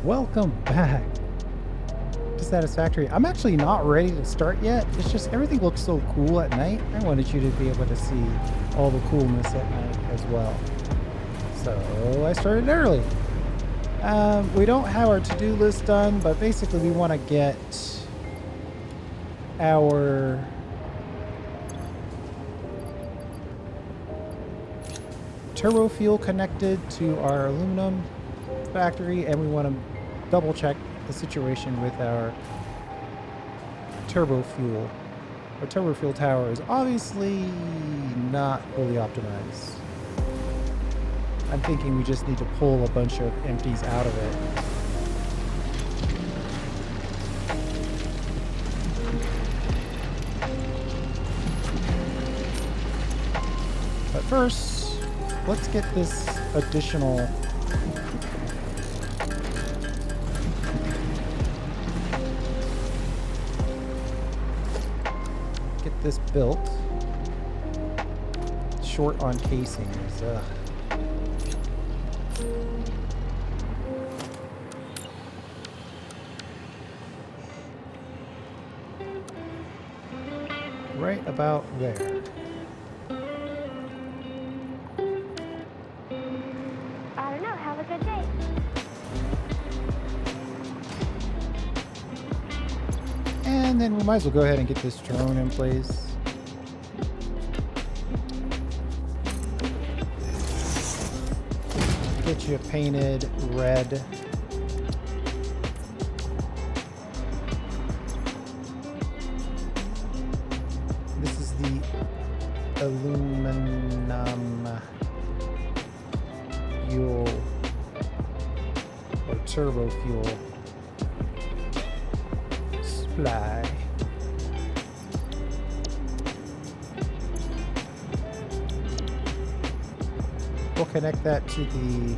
Welcome back to Satisfactory. I'm actually not ready to start yet. It's just everything looks so cool at night. I wanted you to be able to see all the coolness at night as well. So I started early. We don't have our to-do list done, but basically we want to get our turbo fuel connected to our aluminum factory, and we want to double check the situation with our turbo fuel. Our turbo fuel tower is obviously not fully optimized. I'm thinking we just need to pull a bunch of empties out of it. But first, let's get this additional this built. Short on casings. Right about there. I don't know. Have a good day. And then we might as well go ahead and get this drone in place. Get you painted red. This is the aluminum fuel or turbo fuel supply. We'll connect that to the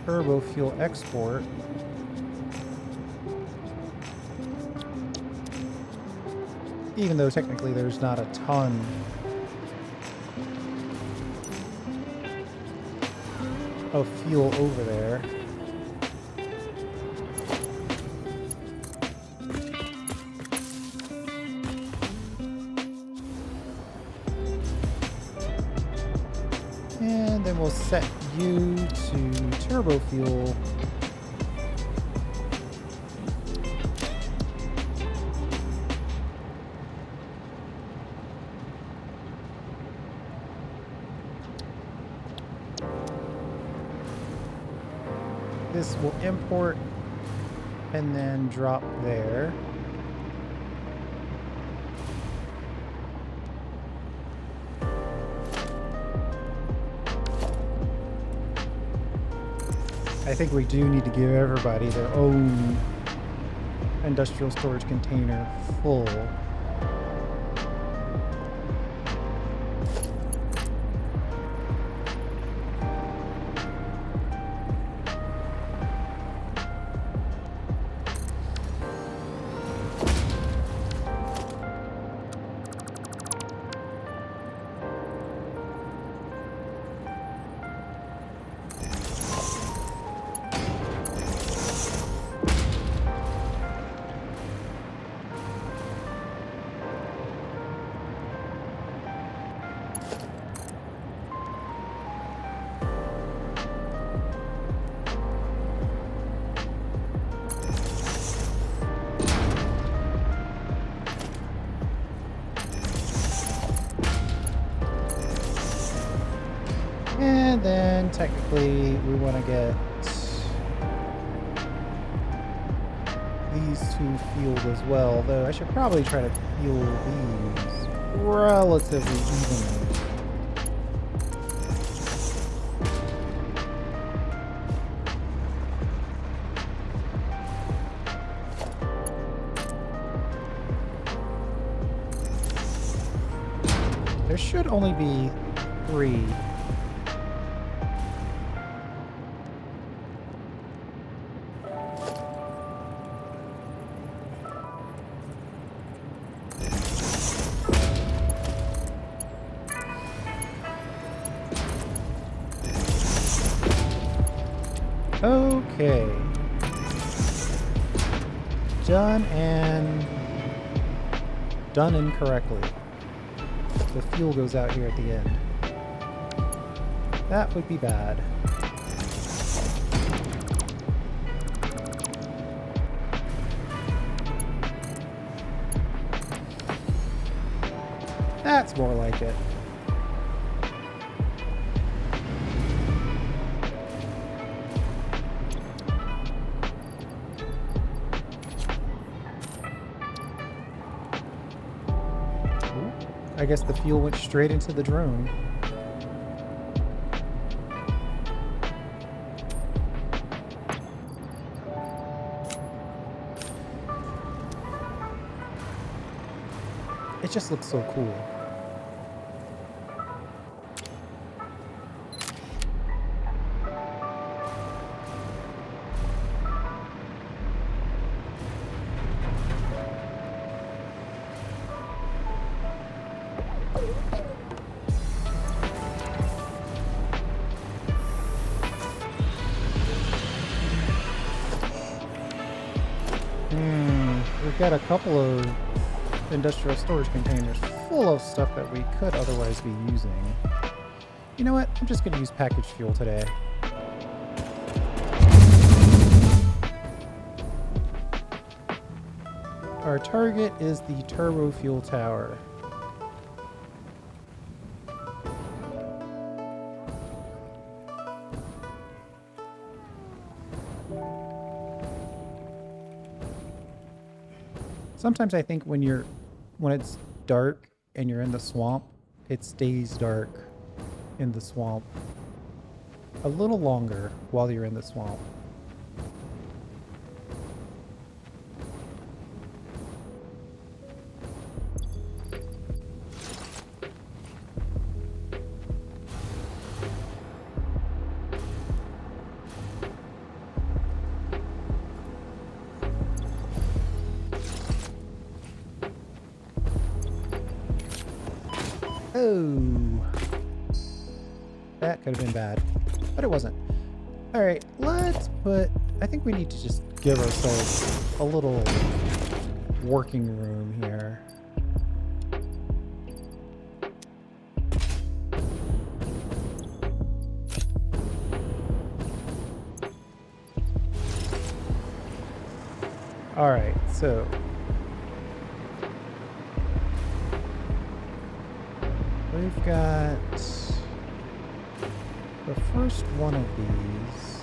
turbo fuel export. Even though technically there's not a ton of fuel over there. And then we'll set you to turbo fuel. This will import and then drop there. I think we do need to give everybody their own industrial storage container full. And then technically we want to get these two fueled as well, though I should probably try to fuel these relatively evenly. There should only be 3. Okay. Done and done incorrectly. The fuel goes out here at the end. That would be bad. That's more like it. Ooh, I guess the fuel went straight into the drone. It just looks so cool. We've got a couple of industrial storage containers full of stuff that we could otherwise be using. You know what? I'm just going to use packaged fuel today. Our target is the turbo fuel tower. Sometimes I think when it's dark and you're in the swamp, it stays dark in the swamp a little longer while you're in the swamp. Oh, that could have been bad, but it wasn't. All right, I think we need to just give ourselves a little working room here. All right, so we've got the first one of these.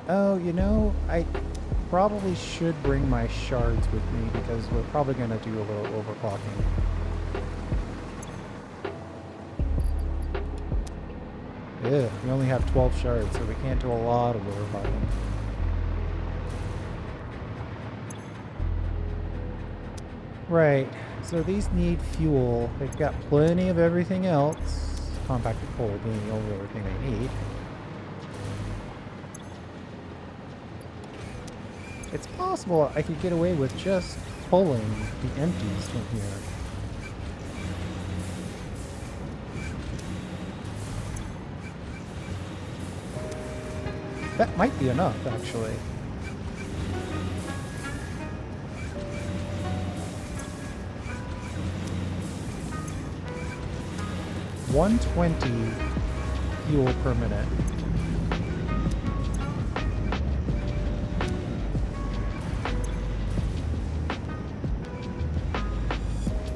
Oh, you know, I probably should bring my shards with me because we're probably going to do a little overclocking. Yeah, we only have 12 shards, so we can't do a lot of overclocking. Right, so these need fuel. They've got plenty of everything else, compacted coal being the only other thing they need. It's possible I could get away with just pulling the empties from here. That might be enough, actually. $120 fuel per minute.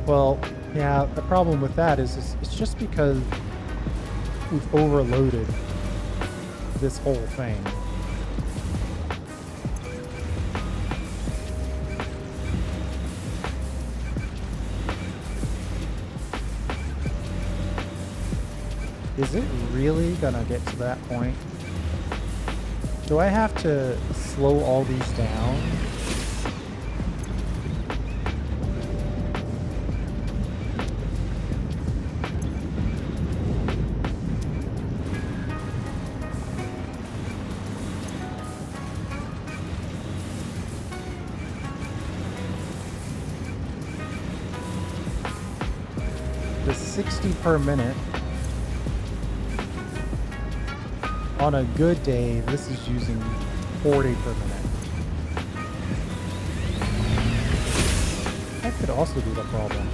Well, yeah, the problem with that is it's just because we've overloaded this whole thing. Is it really gonna get to that point? Do I have to slow all these down? The 60 per minute. on a good day, this is using 40 per minute. That could also be the problem.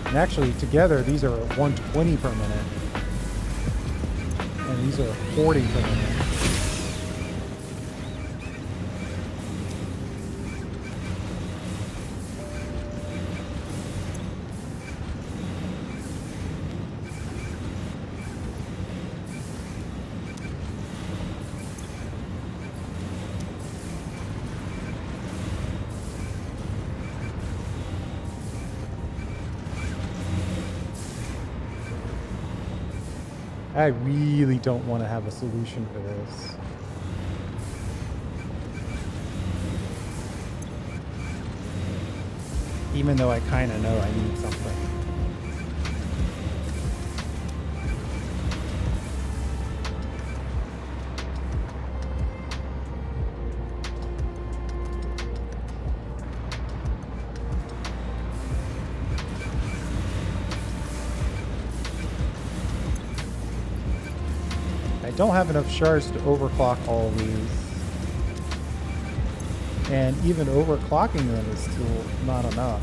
And actually, together, these are 120 per minute. And these are 40 per minute. I really don't want to have a solution for this. Even though I kind of know I need something. I don't have enough shards to overclock all these. And even overclocking them is still not enough.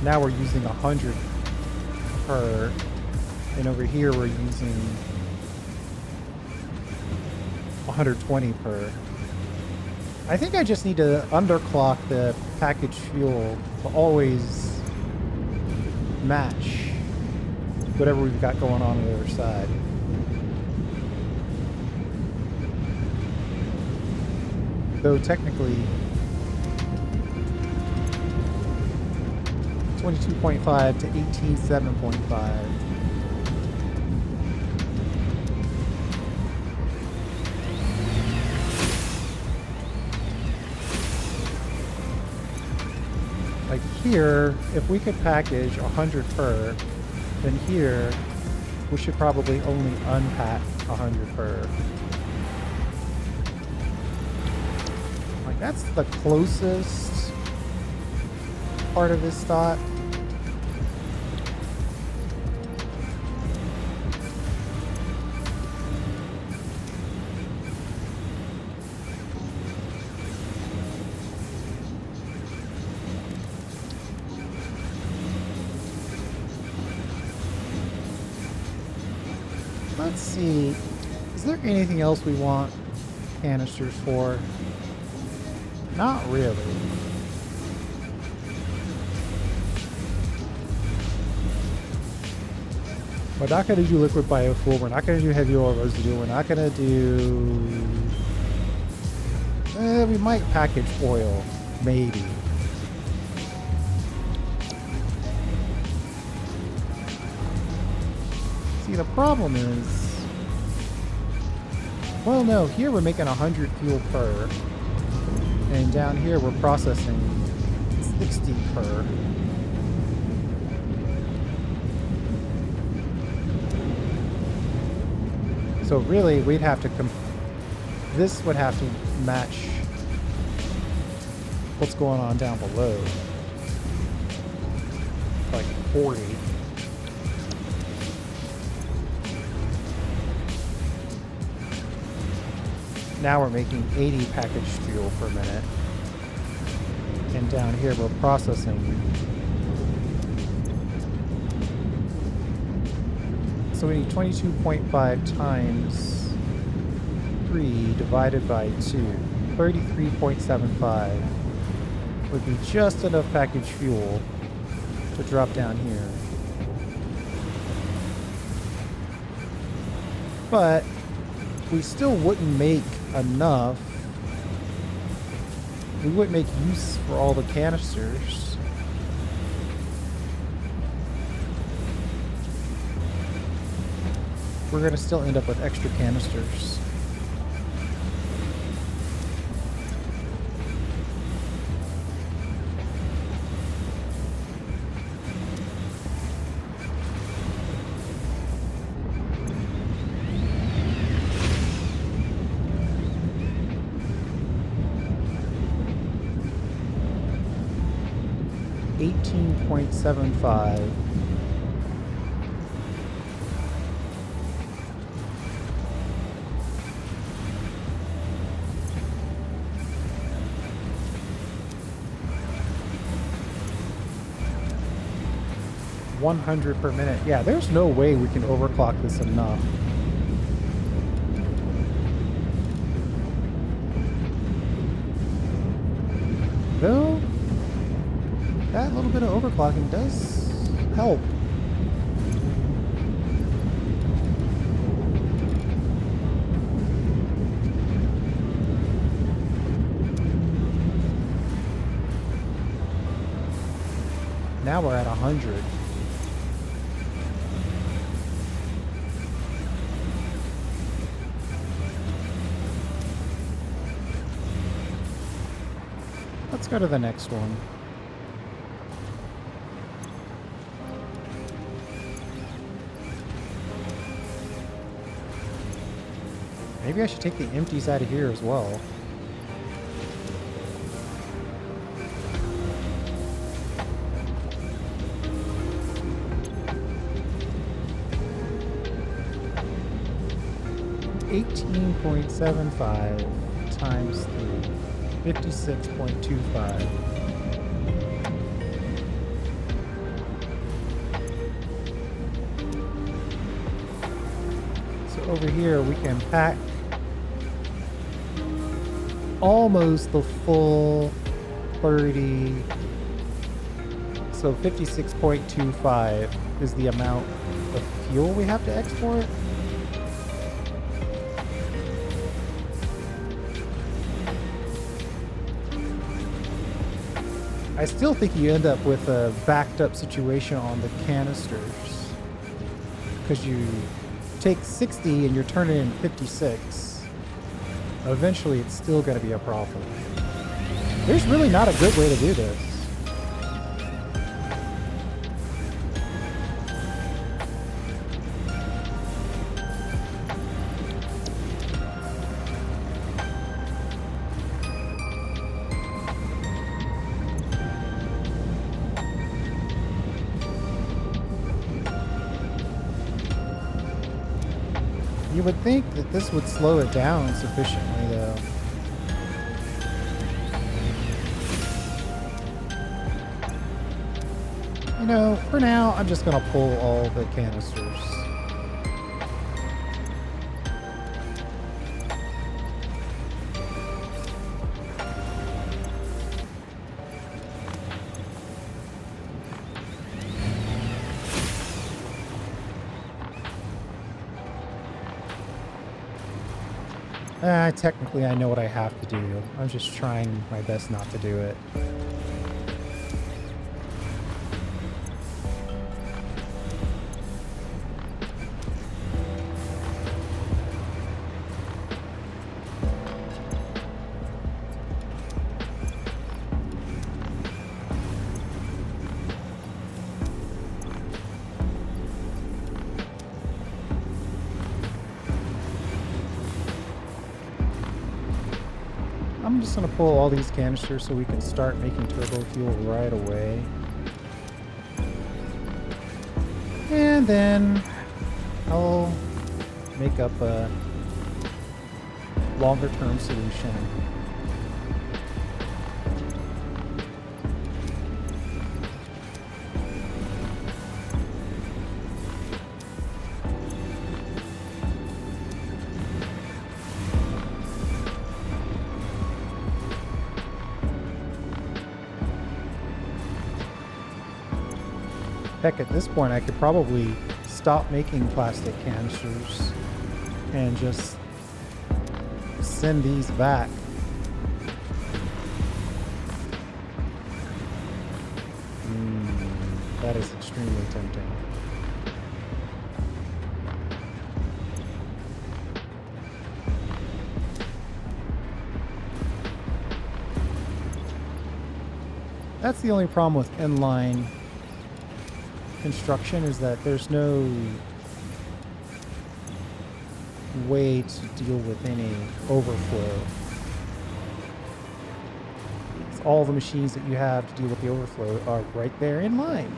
Now we're using 100 per, and over here we're using 120 per. I think I just need to underclock the package fuel to always match whatever we've got going on the other side. Though technically 22.5 to 18.7.5. Like here, if we could package 100 per, then here we should probably only unpack 100 per. Like that's the closest part of this thought. Let's see, is there anything else we want canisters for? Not really. We're not going to do liquid biofuel, we're not going to do heavy oil residue, we're not going to do... we might package oil, maybe. See, the problem is, well, no, here we're making 100 fuel per, and down here we're processing 60 per. So really, we'd have to this would have to match what's going on down below, like 40. Now we're making 80 packaged fuel per minute. And down here we're processing. So we need 22.5 times 3 divided by 2. 33.75 would be just enough packaged fuel to drop down here. But we still wouldn't make enough. We wouldn't make use for all the canisters. We're going to still end up with extra canisters. 18.75. $100 per minute. Yeah, there's no way we can overclock this enough. Though, that little bit of overclocking does help. Now we're at 100. Let's go to the next one. Maybe I should take the empties out of here as well. $18.75 times 3. 56.25. So over here we can pack almost the full 30. So 56.25 is the amount of fuel we have to export. I still think you end up with a backed up situation on the canisters because you take 60 and you're turning in 56. Eventually it's still going to be a problem. There's really not a good way to do this. You would think that this would slow it down sufficiently, though. You know, for now, I'm just gonna pull all the canisters. Technically, I know what I have to do. I'm just trying my best not to do it. I'm just going to pull all these canisters so we can start making turbo fuel right away. And then I'll make up a longer term solution. Heck, at this point, I could probably stop making plastic canisters and just send these back. That is extremely tempting. That's the only problem with inline construction, is that there's no way to deal with any overflow. because all the machines that you have to deal with the overflow are right there in line.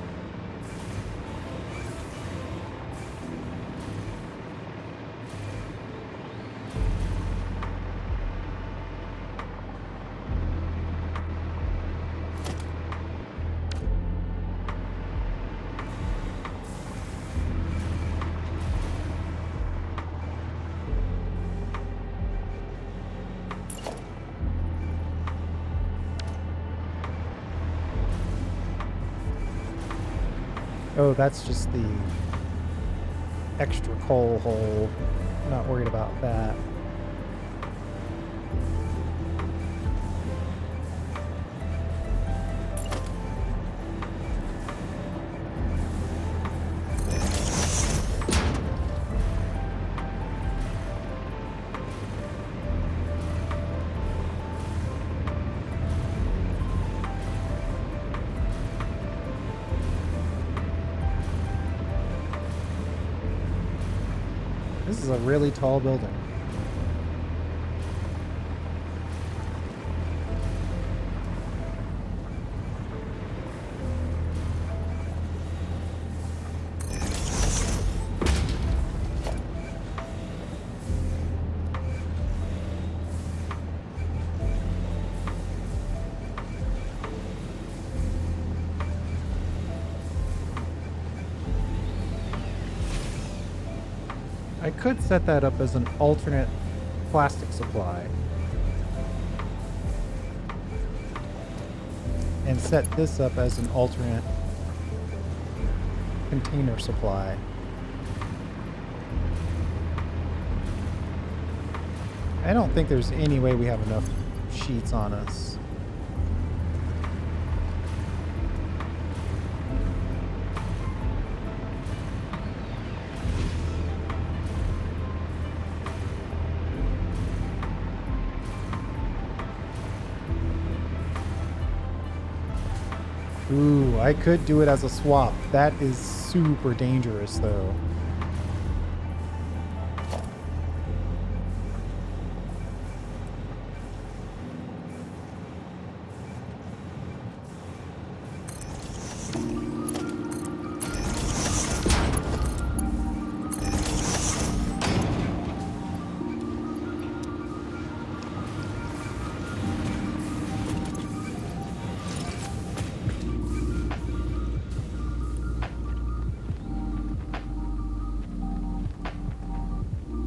Oh, that's just the extra coal hole. Not worried about that. This is a really tall building. I could set that up as an alternate plastic supply. And set this up as an alternate container supply. I don't think there's any way we have enough sheets on us. Ooh, I could do it as a swap. That is super dangerous, though.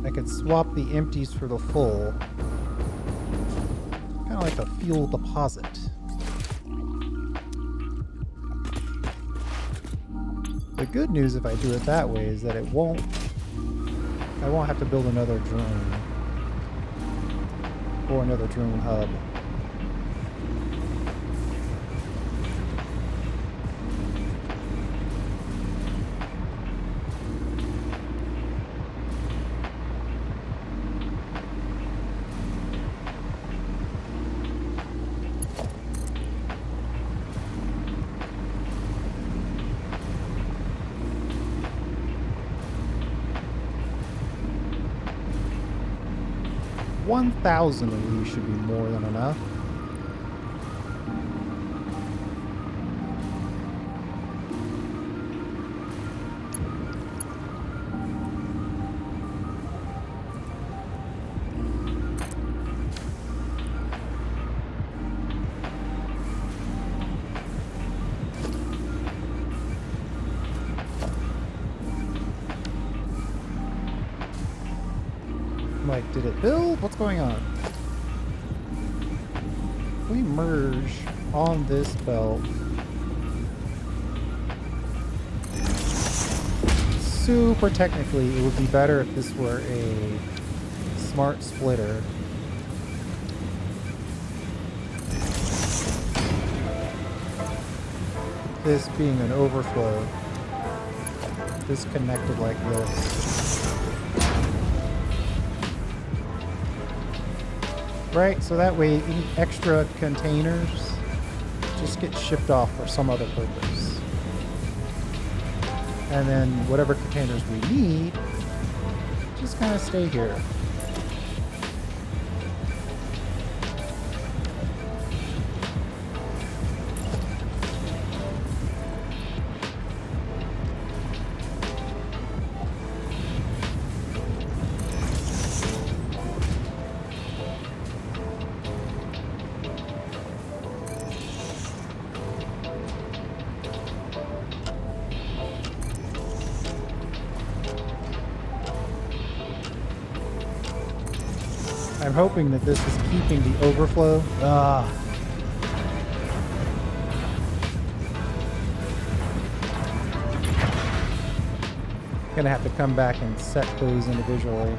I could swap the empties for the full. Kind of like a fuel deposit. The good news if I do it that way is that I won't have to build another drone. Or another drone hub. $1,000 of these should be more than enough. Like, did it build? What's going on? If we merge on this belt. Super technically, it would be better if this were a smart splitter. This being an overflow. Disconnected like this. Right, so that way any extra containers just get shipped off for some other purpose. And then whatever containers we need just kind of stay here. I'm hoping that this is keeping the overflow. Gonna have to come back and set those individually.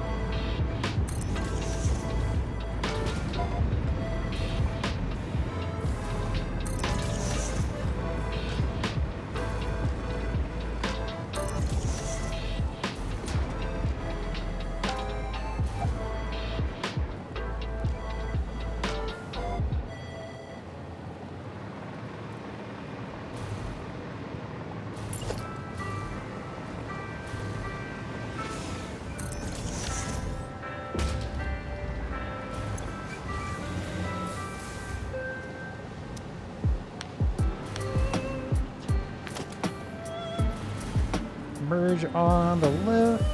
Merge on the left.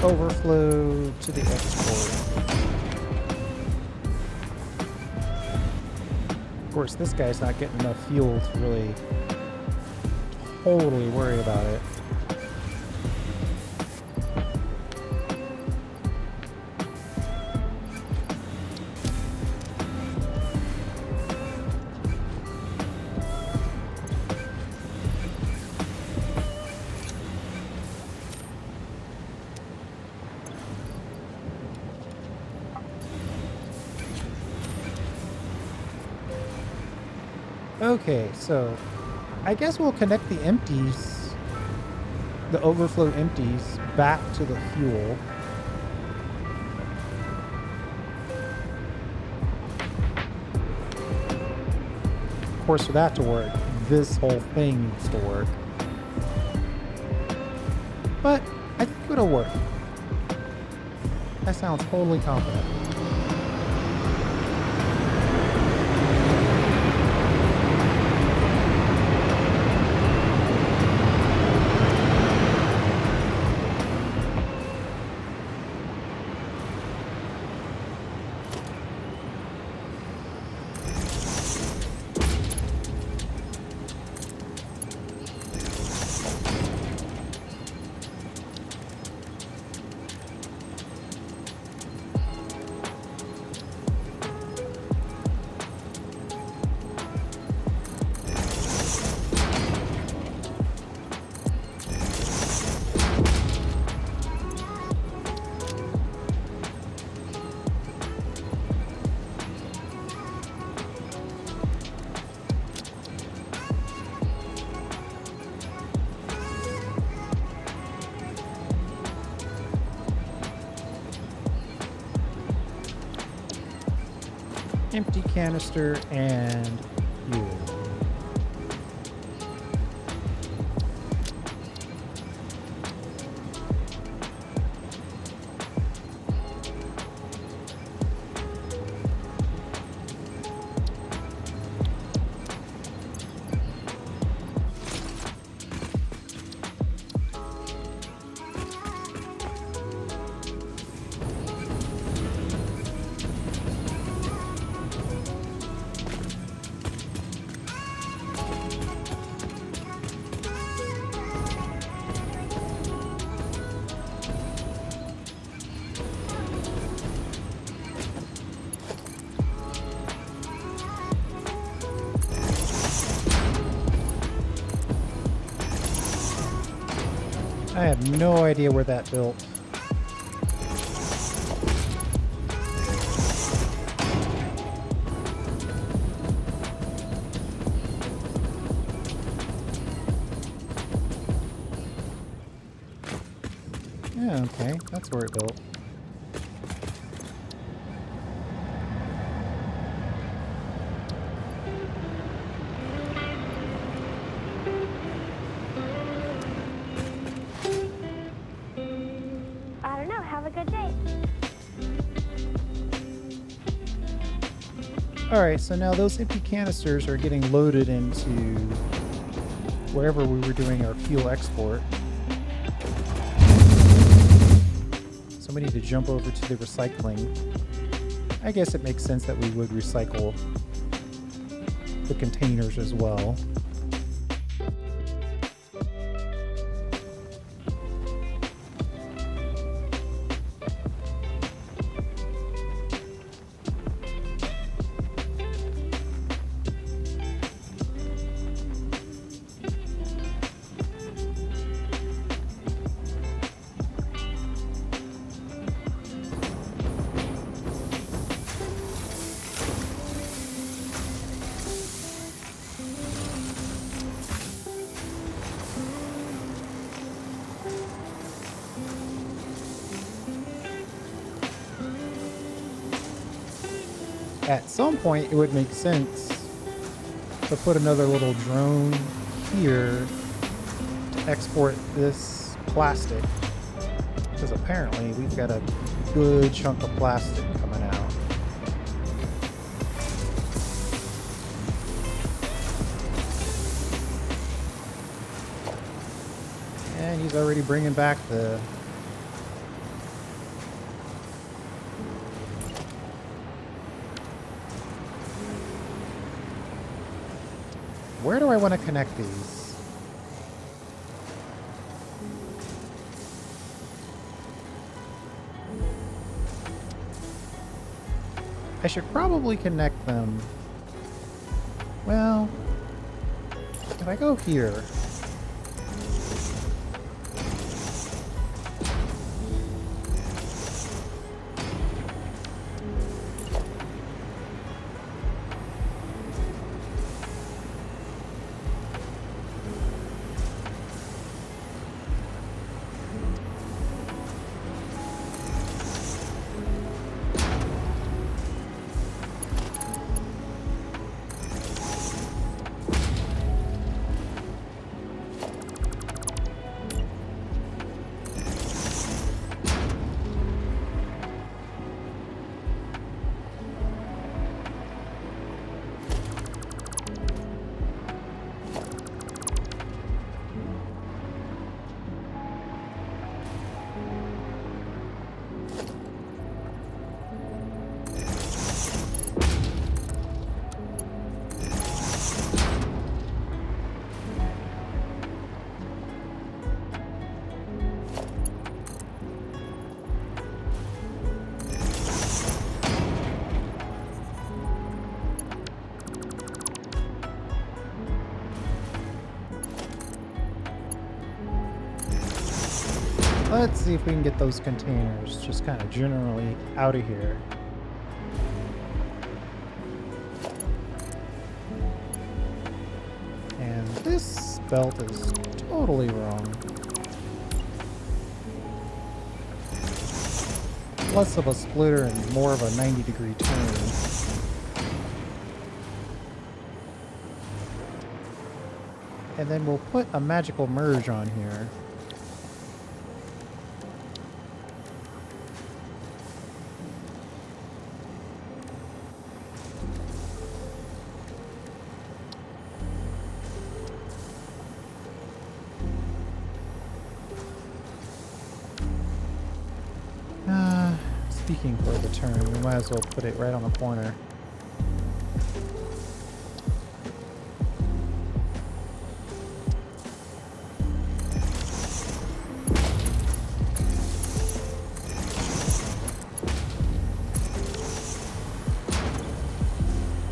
Overflow to the export. Of course, this guy's not getting enough fuel to really totally worry about it. Okay, so I guess we'll connect the empties, the overflow empties, back to the fuel. Of course, for that to work, this whole thing needs to work. But I think it'll work. That sounds totally confident. Empty canister and fuel. I have no idea where that built. Yeah, okay, that's where it built. I don't know. Have a good day. Alright, so now those empty canisters are getting loaded into wherever we were doing our fuel export. So we need to jump over to the recycling. I guess it makes sense that we would recycle the containers as well. at some point it would make sense to put another little drone here to export this plastic. Because apparently we've got a good chunk of plastic coming out. And he's already bringing back the... Where do I want to connect these? I should probably connect them. Well, if I go here... Let's see if we can get those containers just kind of generally out of here. And this belt is totally wrong. Less of a splitter and more of a 90-degree turn. And then we'll put a magical merge on here. Speaking for the turn, we might as well put it right on the corner.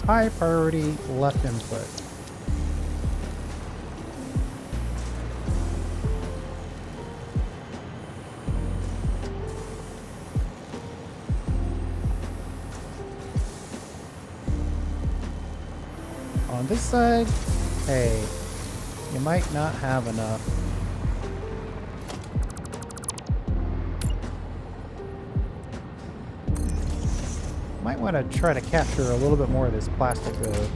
High priority left input. On this side, hey, you might not have enough. Might want to try to capture a little bit more of this plastic though,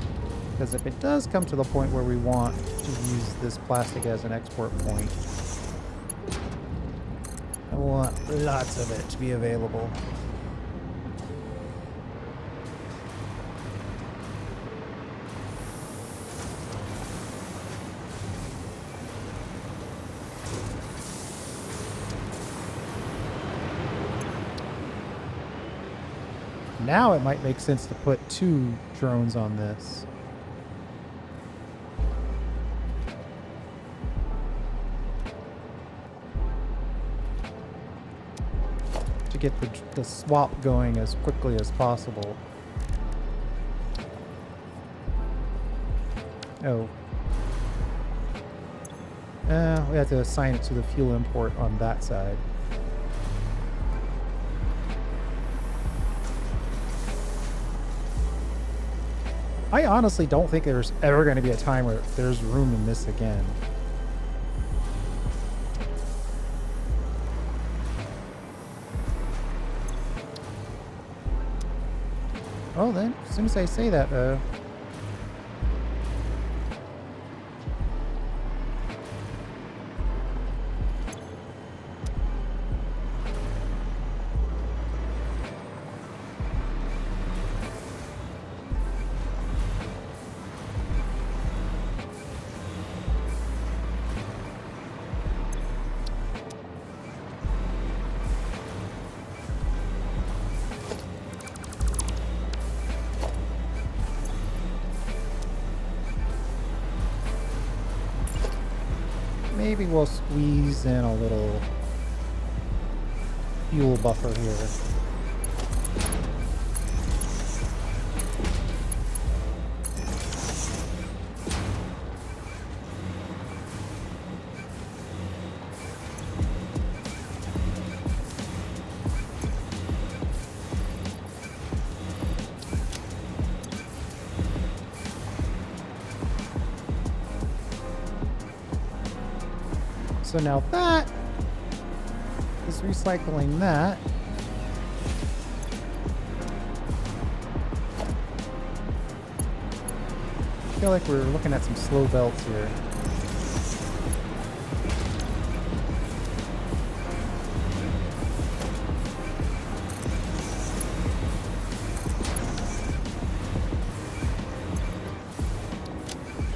because if it does come to the point where we want to use this plastic as an export point, I want lots of it to be available. Now it might make sense to put 2 drones on this. To get the swap going as quickly as possible. Oh. We have to assign it to the fuel import on that side. I honestly don't think there's ever going to be a time where there's room in this again. Oh, then, as soon as I say that, though. Maybe we'll squeeze in a little fuel buffer here. So now that is recycling that. I feel like we're looking at some slow belts here.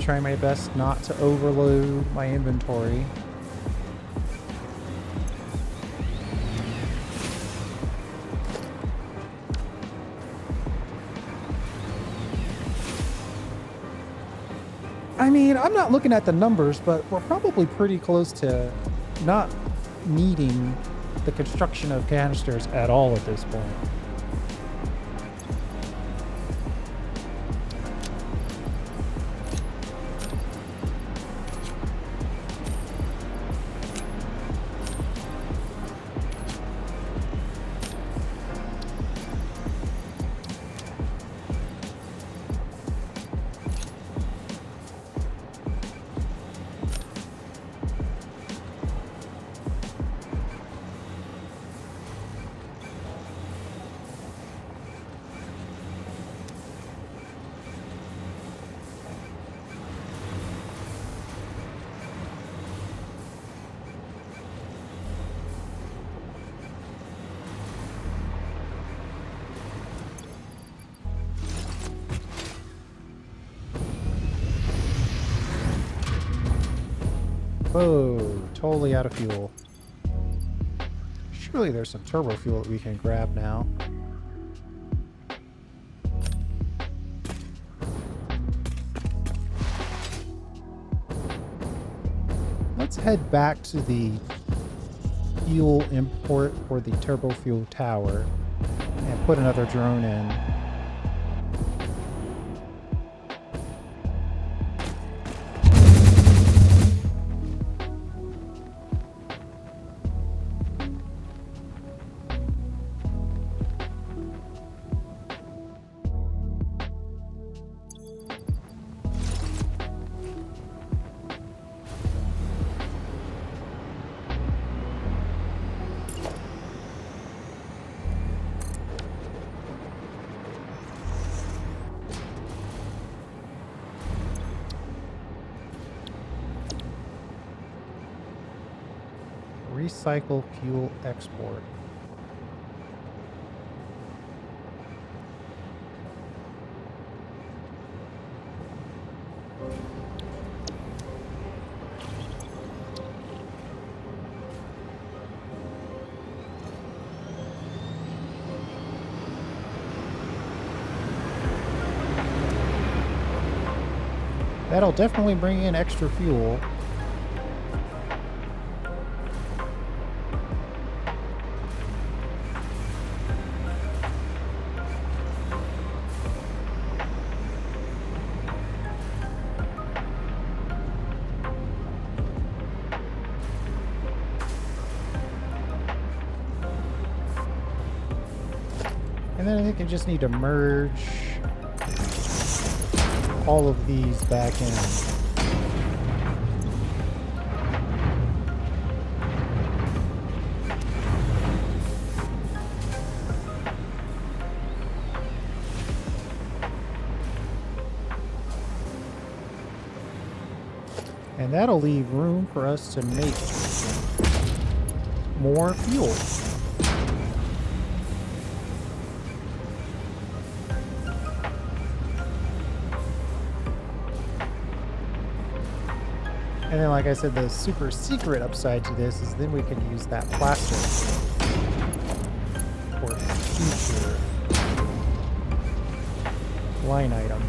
Try my best not to overload my inventory. I mean, I'm not looking at the numbers, but we're probably pretty close to not needing the construction of canisters at all at this point. Oh, totally out of fuel. Surely there's some turbo fuel that we can grab now. Let's head back to the fuel import for the turbo fuel tower and put another drone in. Recycle fuel export. That'll definitely bring in extra fuel. And then I think I just need to merge all of these back in. And that'll leave room for us to make more fuel. And then, like I said, the super secret upside to this is then we can use that plastic for future line items.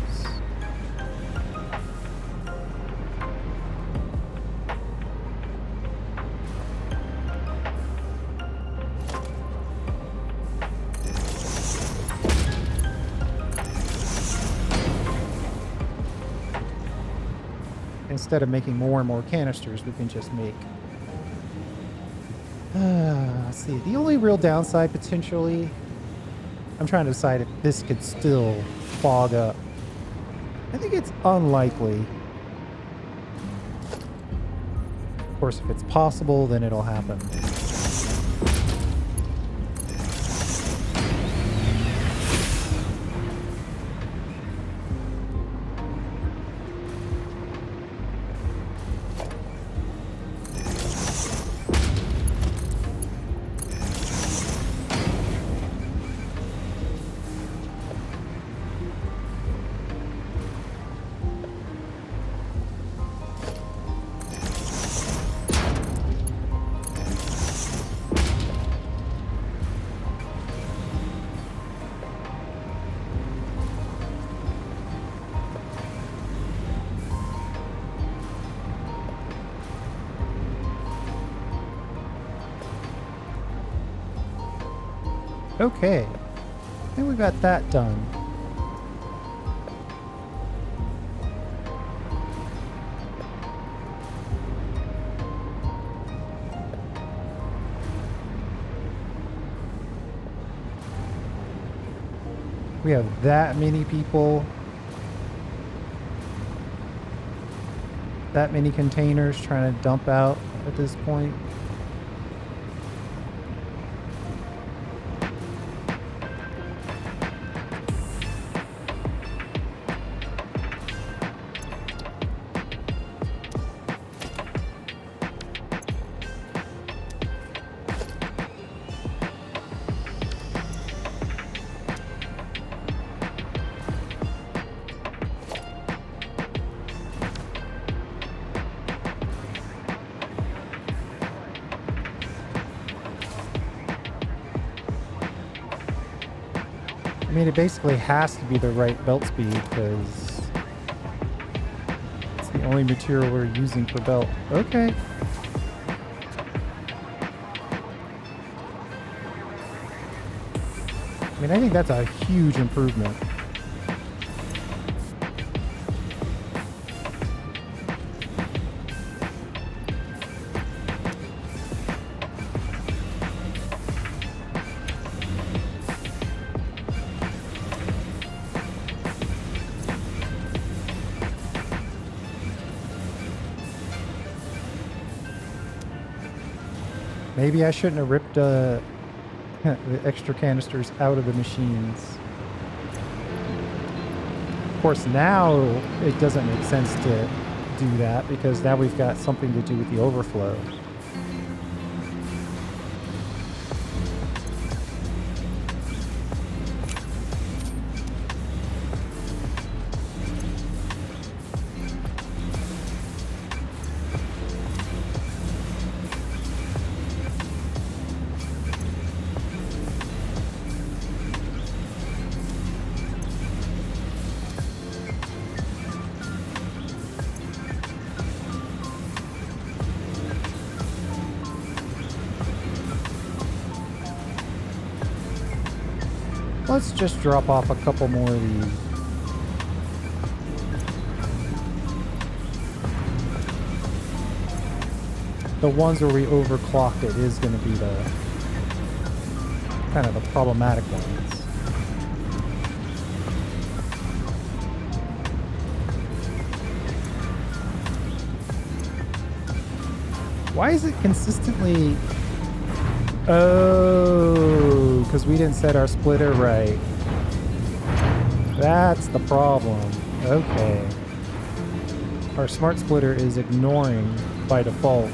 Instead of making more and more canisters, we can just make... let's see. The only real downside, potentially... I'm trying to decide if this could still fog up. I think it's unlikely. Of course, if it's possible, then it'll happen. Okay, I think we got that done. We have that many people, that many containers trying to dump out at this point. I mean, it basically has to be the right belt speed because it's the only material we're using for belt. Okay. I mean, I think that's a huge improvement. Maybe I shouldn't have ripped the extra canisters out of the machines. Of course, now it doesn't make sense to do that because now we've got something to do with the overflow. Let's just drop off a couple more of these. The ones where we overclocked it is going to be the kind of the problematic ones. Why is it consistently... Oh, because we didn't set our splitter right. That's the problem. Okay. our smart splitter is ignoring by default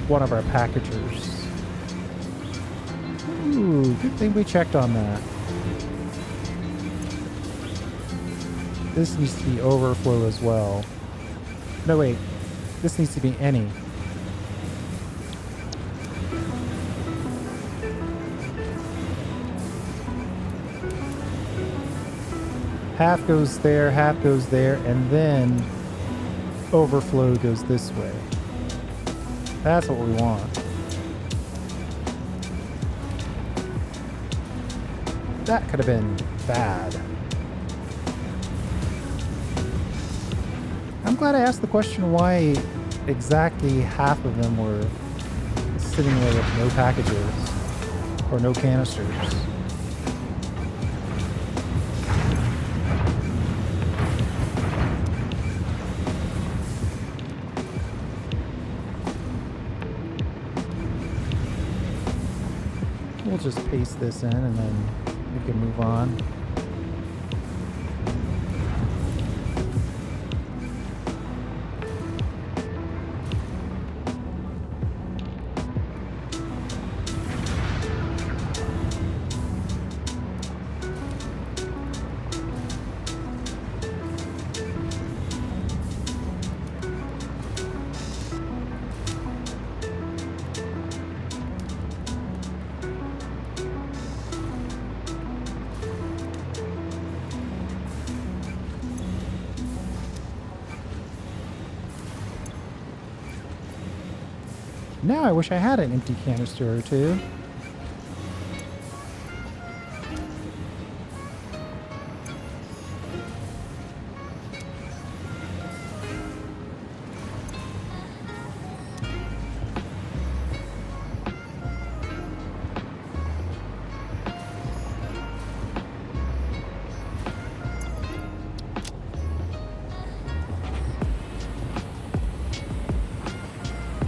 one of our packagers. Ooh, good thing we checked on that. This needs to be overflow as well. No, wait. This needs to be any. Half goes there, and then overflow goes this way. That's what we want. That could have been bad. I'm glad I asked the question why exactly half of them were sitting there with no packages or no canisters. We'll just paste this in and then we can move on. Now I wish I had an empty canister or two.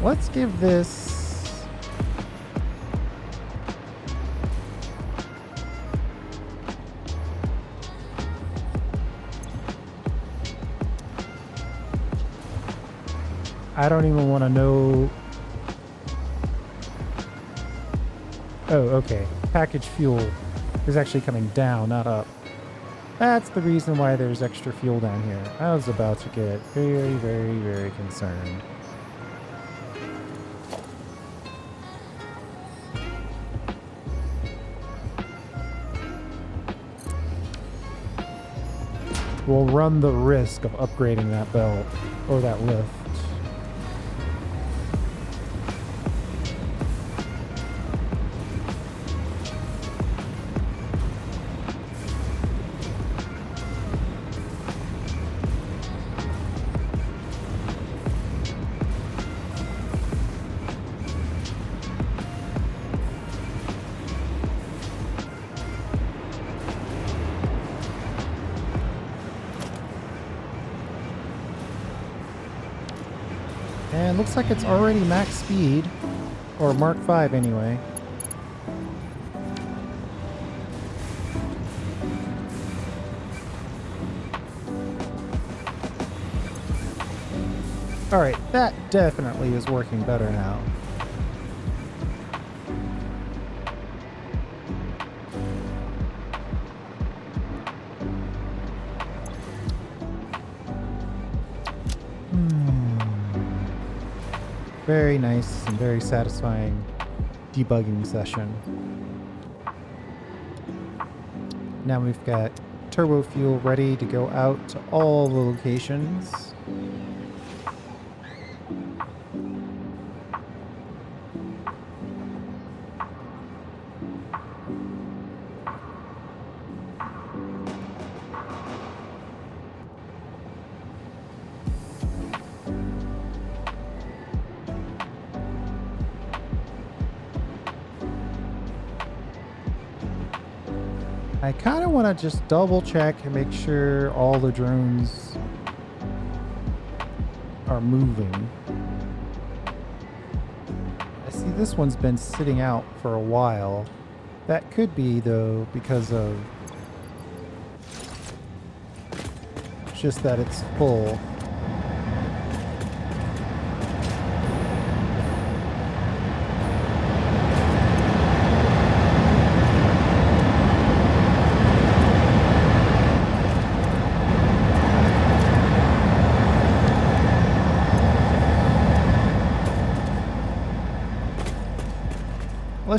Let's give this I don't even want to know. Oh, okay. Package fuel is actually coming down, not up. That's the reason why there's extra fuel down here. I was about to get very, very, very concerned. We'll run the risk of upgrading that belt or that lift. And looks like it's already max speed, or Mark 5 anyway. Alright, that definitely is working better now. Very nice and very satisfying debugging session. Now we've got turbo fuel ready to go out to all the locations. I kind of want to just double check and make sure all the drones are moving. I see this one's been sitting out for a while. That could be, though, because of just that it's full.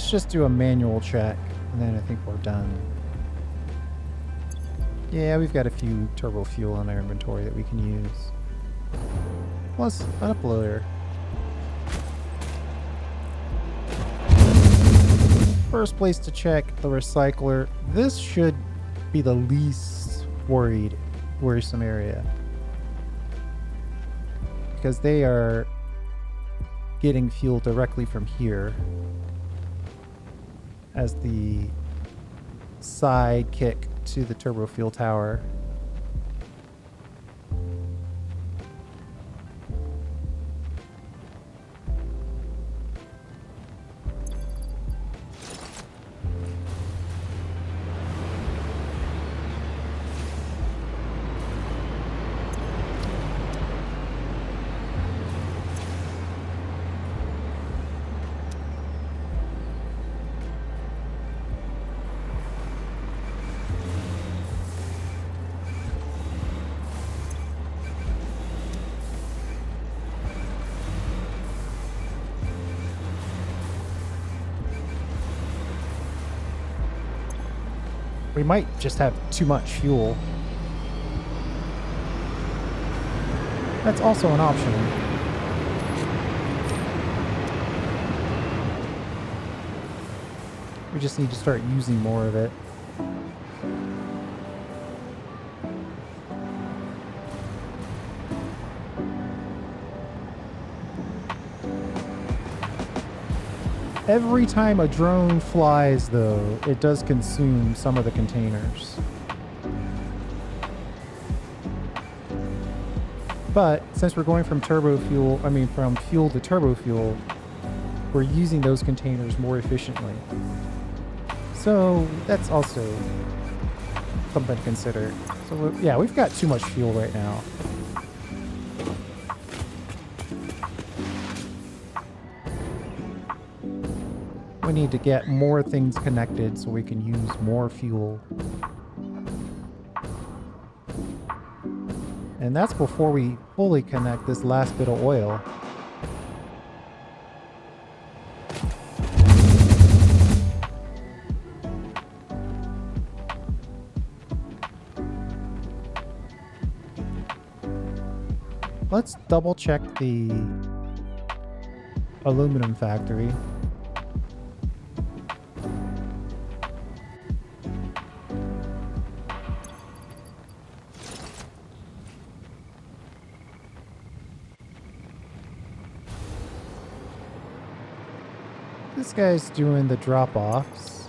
let's just do a manual check, and then I think we're done. Yeah, we've got a few turbo fuel in our inventory that we can use. Plus, an uploader. First place to check, the recycler. This should be the least worrisome area. Because they are getting fuel directly from here as the sidekick to the turbo fuel tower. We might just have too much fuel. That's also an option. We just need to start using more of it. Every time a drone flies, though, it does consume some of the containers. But since we're going from from fuel to turbo fuel, we're using those containers more efficiently. So that's also something to consider. So yeah, we've got too much fuel right now. We need to get more things connected so we can use more fuel. And that's before we fully connect this last bit of oil. Let's double check the aluminum factory. This guy's doing the drop-offs.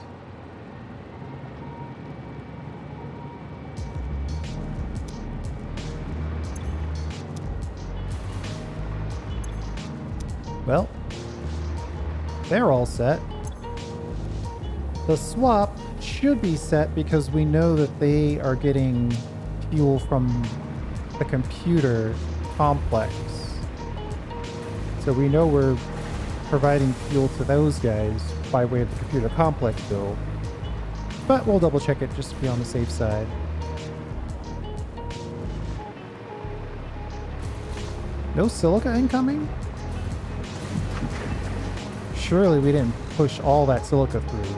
Well, they're all set. The swap should be set because we know that they are getting fuel from the computer complex. So we know we're providing fuel to those guys by way of the computer complex build. But we'll double check it just to be on the safe side. No silica incoming? Surely we didn't push all that silica through.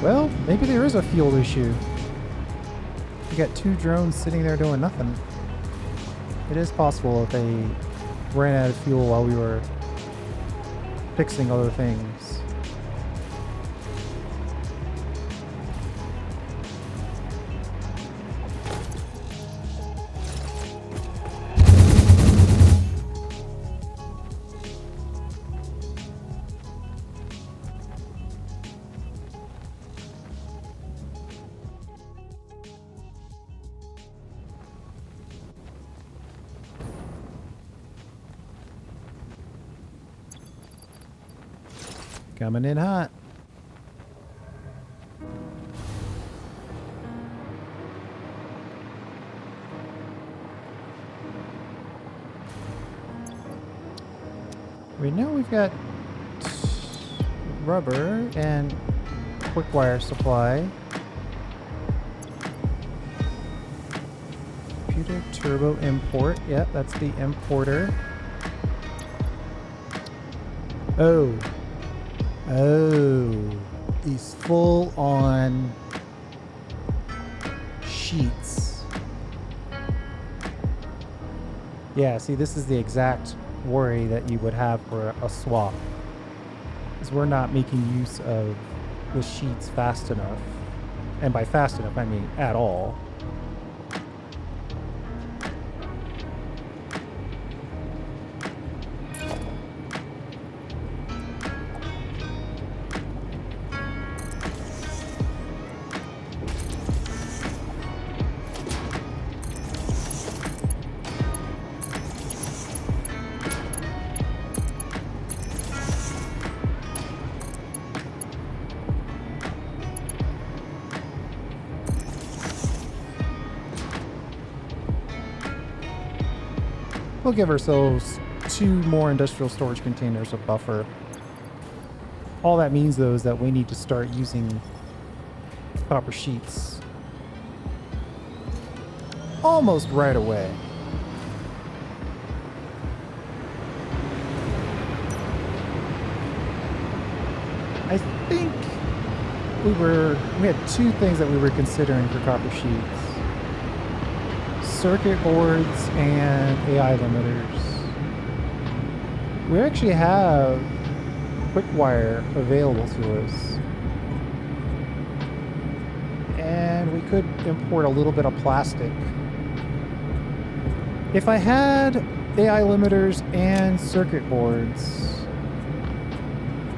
Well, maybe there is a fuel issue. We got 2 drones sitting there doing nothing. It is possible that they ran out of fuel while we were fixing other things. Coming in hot. We know we've got rubber and quick wire supply. computer. Turbo import. Yep, that's the importer. Oh. Oh. These full on sheets. Yeah, see, this is the exact worry that you would have for a swap. Is we're not making use of the sheets fast enough. And by fast enough, I mean at all. We'll give ourselves 2 more industrial storage containers of buffer. All that means, though, is that we need to start using copper sheets almost right away. I think we had 2 things that we were considering for copper sheets. Circuit boards and AI limiters. We actually have quick wire available to us. And we could import a little bit of plastic. If I had AI limiters and circuit boards,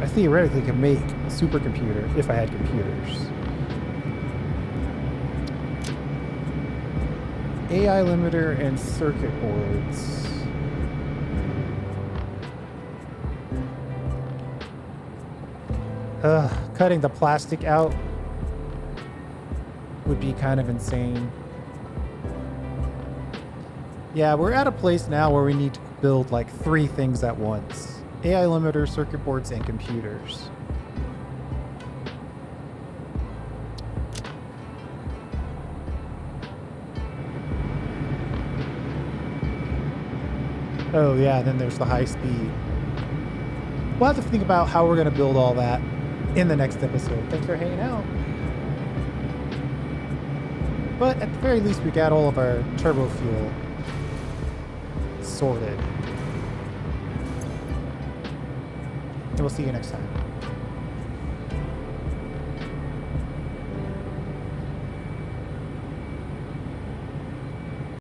I theoretically could make a supercomputer if I had computers. AI limiter and circuit boards. Cutting the plastic out would be kind of insane. Yeah, we're at a place now where we need to build like 3 things at once. AI limiters, circuit boards, and computers. Oh yeah, then there's the high speed. We'll have to think about how we're going to build all that in the next episode. Thanks for hanging out. But at the very least, we got all of our turbo fuel sorted. And we'll see you next time.